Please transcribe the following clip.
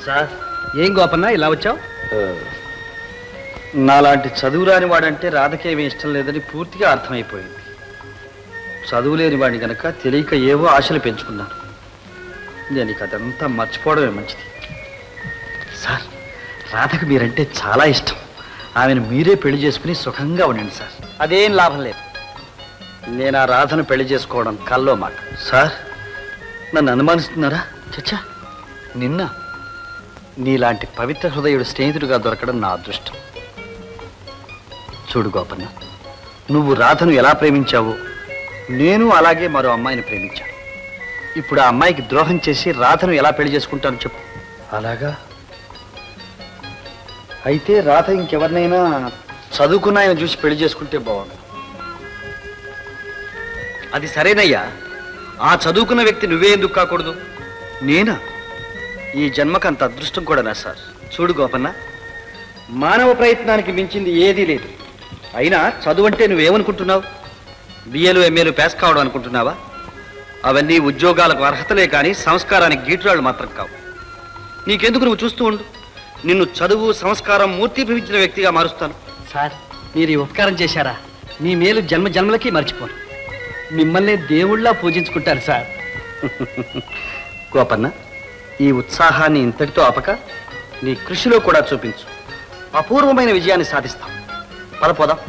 Sir ఏం గోపన్న ఇలా వచ్చావు? నాలాంటి చదువు రాని వాడంటే రాధకేమీ ఇష్టం లేదని పూర్తిగా అర్థమైపోయింది. చదువు లేని వాడిని గనక తెలియక ఏవో ఆశలు పెంచుకున్నాను. నేను ఇక అదంతా మర్చిపోవడమే మంచిది. సార్, రాధకు మీరంటే చాలా ఇష్టం. ఆమెను మీరే పెళ్లి చేసుకుని సుఖంగా ఉండండి సార్. అదేం లాభం లేదు. నేను ఆ రాధను పెళ్లి చేసుకోవడం కల్లో మాట. సార్, నన్ను అనుమానిస్తున్నారా? చచ్చా, నిన్న నీలాంటి పవిత్ర హృదయుడు స్నేహితుడిగా దొరకడం నా అదృష్టం. చూడు గోపన్న, నువ్వు రాధను ఎలా ప్రేమించావో నేను అలాగే మరో అమ్మాయిని ప్రేమించాను. ఇప్పుడు ఆ అమ్మాయికి ద్రోహం చేసి రాధను ఎలా పెళ్లి చేసుకుంటాను చెప్పు. అలాగా? అయితే రాధ ఇంకెవరినైనా చదువుకున్న ఆయన చూసి పెళ్లి చేసుకుంటే బాగుండు. అది సరేనయ్యా, ఆ చదువుకున్న వ్యక్తి నువ్వే ఎందుకు కాకూడదు? నేనా? ఈ జన్మకు అంత అదృష్టం కూడానా సార్? చూడు గోపన్న, మానవ ప్రయత్నానికి మించింది ఏదీ లేదు. అయినా చదువు అంటే నువ్వేమనుకుంటున్నావు? బిఏలు ఎంఏలు పాస్ కావడం అనుకుంటున్నావా? అవన్నీ ఉద్యోగాలకు అర్హతలే కానీ సంస్కారానికి గీటురాళ్ళు మాత్రం కావు. నీకెందుకు, నువ్వు చూస్తూ ఉండు. నిన్ను చదువు సంస్కారం మూర్తిభవించిన వ్యక్తిగా మారుస్తాను. సార్, మీరు ఈ ఉపకారం చేశారా? మీ మేలు జన్మ జన్మలకి మర్చిపోను. మిమ్మల్ని దేవుళ్ళా పూజించుకుంటారు సార్. గోపన్న, ఈ ఉత్సాహాన్ని ఇంతటితో ఆపక నీ కృషిలో కూడా చూపించు. అపూర్వమైన విజయాన్ని సాధిస్తాం. పదపోదాం.